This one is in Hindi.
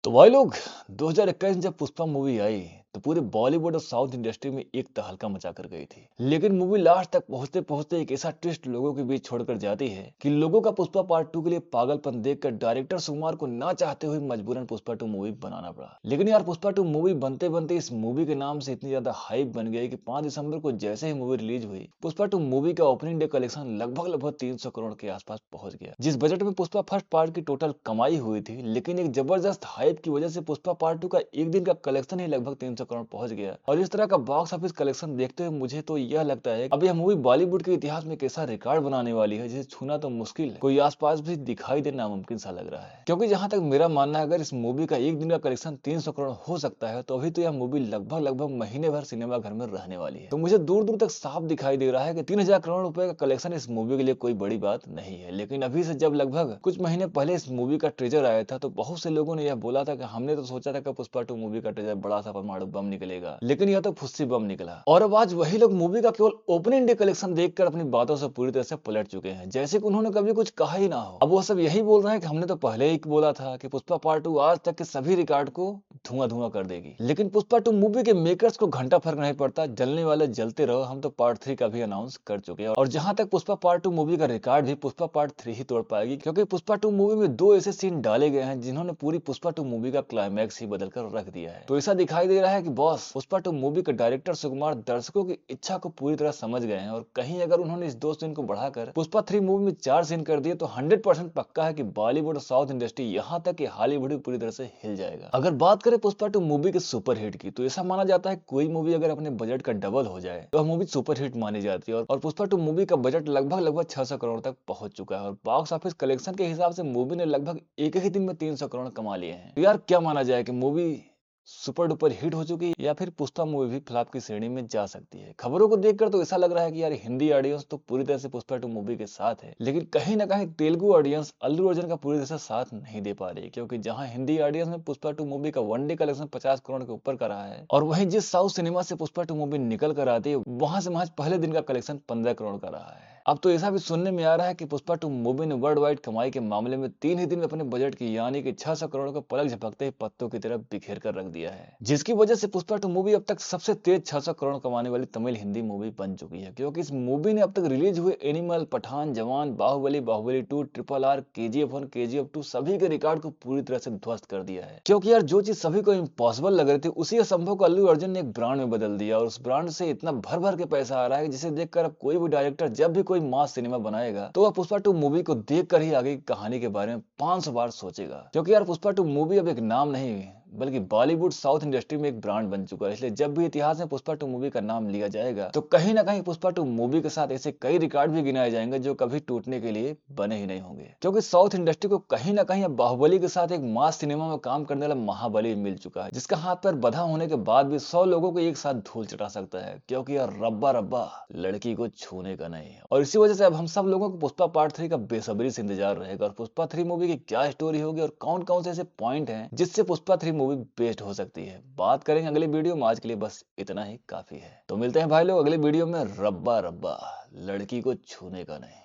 तो भाई लोग 2021 में जब पुष्पा मूवी आई तो पूरे बॉलीवुड और साउथ इंडस्ट्री में एक तहलका मचा कर गई थी। लेकिन मूवी लास्ट तक पहुंचते पहुंचते एक ऐसा ट्विस्ट लोगों के बीच छोड़कर जाती है कि लोगों का पुष्पा पार्ट 2 के लिए पागलपन देखकर डायरेक्टर सुकुमार को ना चाहते हुए मजबूरन पुष्पा 2 मूवी बनाना पड़ा। लेकिन यार पुष्पा 2 मूवी बनते बनते इस मूवी के नाम से इतनी ज्यादा हाइप बन गई कि 5 दिसंबर को जैसे ही मूवी रिलीज हुई, पुष्पा 2 मूवी का ओपनिंग डे कलेक्शन लगभग 300 करोड़ के आसपास पहुंच गया। जिस बजट में पुष्पा फर्स्ट पार्ट की टोटल कमाई हुई थी, लेकिन एक जबरदस्त हाइप की वजह से पुष्पा पार्ट 2 का एक दिन का कलेक्शन ही लगभग 300 करोड़ पहुंच गया। और इस तरह का बॉक्स ऑफिस कलेक्शन देखते हुए मुझे तो यह लगता है अब यह मूवी बॉलीवुड के इतिहास में कैसा रिकॉर्ड बनाने वाली है जिसे छूना तो मुश्किल है, कोई आसपास भी दिखाई देना नामुमकिन सा लग रहा है। क्योंकि जहां तक मेरा मानना है, अगर इस मूवी का एक दिन का कलेक्शन 300 करोड़ हो सकता है तो अभी तो यह मूवी लगभग महीने भर सिनेमा घर में रहने वाली है। तो मुझे दूर दूर तक साफ दिखाई दे रहा है कि 3000 करोड़ रुपए का कलेक्शन इस मूवी के लिए कोई बड़ी बात नहीं है। लेकिन अभी से जब लगभग कुछ महीने पहले इस मूवी का ट्रेजर आया था तो बहुत से लोगों ने यह बोला था कि हमने तो सोचा था कि पुष्पा 2 मूवी का ट्रेजर बड़ा सा परमाणु बम निकलेगा, लेकिन यह तो फुस्सी बम निकला। और अब आज वही लोग मूवी का केवल ओपनिंग डे कलेक्शन देखकर अपनी बातों से पूरी तरह से पलट चुके हैं, जैसे कि उन्होंने कभी कुछ कहा ही ना हो। अब वो सब यही बोल रहे हैं कि हमने तो पहले ही बोला था कि पुष्पा पार्ट 2 आज तक के सभी रिकॉर्ड को धुआं धुआं कर देगी। लेकिन पुष्पा 2 मूवी के मेकर्स को घंटा फर्क नहीं पड़ता, जलने वाले जलते रहो, हम तो पार्ट 3 का भी अनाउंस कर चुके हैं। और जहां तक पुष्पा पार्ट 2 मूवी का रिकॉर्ड भी पुष्पा पार्ट 3 ही तोड़ पाएगी, क्योंकि पुष्पा 2 मूवी में दो ऐसे सीन डाले गए हैं जिन्होंने पूरी पुष्पा 2 मूवी का क्लाइमैक्स ही बदल कर रख दिया है। तो ऐसा दिखाई दे रहा है कि बॉस पुष्पा 2 मूवी के डायरेक्टर सुकुमार दर्शकों की इच्छा को पूरी तरह समझ गए हैं, और कहीं अगर उन्होंने इस 2 सीन को बढ़ाकर पुष्पा 3 मूवी में 4 सीन कर दिए तो 100% पक्का है कि बॉलीवुड और साउथ इंडस्ट्री यहाँ तक कि हॉलीवुड भी पूरी तरह से हिल जाएगा। अगर बात करें पुष्पा 2 मूवी के सुपरहिट की, तो ऐसा माना जाता है कोई मूवी अगर अपने बजट का डबल हो जाए तो मूवी सुपरहिट मानी जाती है। और पुष्पा 2 मूवी का बजट लगभग 600 करोड़ तक पहुंच चुका है, और बॉक्स ऑफिस कलेक्शन के हिसाब से मूवी ने लगभग एक ही दिन में 300 करोड़ कमा लिए हैं। तो यार क्या माना जाए कि मूवी सुपर डुपर हिट हो चुकी है या फिर पुष्पा मूवी भी फ्लॉप की श्रेणी में जा सकती है। खबरों को देखकर तो ऐसा लग रहा है कि यार हिंदी ऑडियंस तो पूरी तरह से पुष्पा 2 मूवी के साथ है, लेकिन कहीं ना कहीं तेलुगु ऑडियंस अल्लू अर्जुन का पूरी तरह से साथ नहीं दे पा रही, क्योंकि जहां हिंदी ऑडियंस में पुष्पा 2 मूवी का वन डे कलेक्शन 50 करोड़ के ऊपर का रहा है, और वहीं जिस साउथ सिनेमा से पुष्पा 2 मूवी निकल कर आती है वहां से महज पहले दिन का कलेक्शन 15 करोड़ का रहा है। अब तो ऐसा भी सुनने में आ रहा है कि पुष्पा 2 मूवी ने वर्ल्ड वाइड कमाई के मामले में 3 ही दिन में अपने बजट की यानी कि 600 करोड़ को पलक झपकते ही पत्तों की तरह बिखेर कर रख दिया है, जिसकी वजह से पुष्पा 2 मूवी अब तक सबसे तेज 600 करोड़ कमाने वाली तमिल हिंदी मूवी बन चुकी है। क्योंकि इस मूवी ने अब तक रिलीज हुए Animal, Pathaan, Jawan, Baahubali, Baahubali 2, triple R, KGF 1, KGF 2 सभी के रिकॉर्ड को पूरी तरह से ध्वस्त कर दिया है। क्योंकि यार जो चीज सभी को इम्पॉसिबल लग रही थी उसी असंभव को अल्लू अर्जुन ने एक ब्रांड में बदल दिया, और उस ब्रांड से इतना भर भर के पैसा आ रहा है जिसे देखकर अब कोई भी डायरेक्टर जब भी कोई मास सिनेमा बनाएगा तो वह पुष्पा 2 मूवी को देखकर ही आगे की कहानी के बारे में 500 बार सोचेगा। क्योंकि यार पुष्पा 2 मूवी अब एक नाम नहीं बल्कि बॉलीवुड साउथ इंडस्ट्री में एक ब्रांड बन चुका है। इसलिए जब भी इतिहास में पुष्पा 2 मूवी का नाम लिया जाएगा तो कहीं ना कहीं पुष्पा 2 मूवी के साथ ऐसे कई रिकॉर्ड भी गिनाए जाएंगे जो कभी टूटने के लिए बने ही नहीं होंगे। क्योंकि साउथ इंडस्ट्री को कहीं ना कहीं अब बाहुबली के साथ एक मास सिनेमा में काम करने वाला महाबली मिल चुका है, जिसका हाथ पैर बंधा होने के बाद भी 100 लोगों को एक साथ धूल चटा सकता है। क्योंकि यार रब्बा रब्बा लड़की को छूने का नहीं है। और इसी वजह से अब हम सब लोगों को पुष्पा पार्ट 3 का बेसब्री से इंतजार रहेगा, और पुष्पा 3 मूवी की क्या स्टोरी होगी और कौन कौन से ऐसे पॉइंट हैं जिससे पुष्पा 3 मूवी बेस्ट हो सकती है, बात करेंगे अगले वीडियो में। आज के लिए बस इतना ही काफी है। तो मिलते हैं भाई लोग अगले वीडियो में। रब्बा रब्बा लड़की को छूने का नहीं।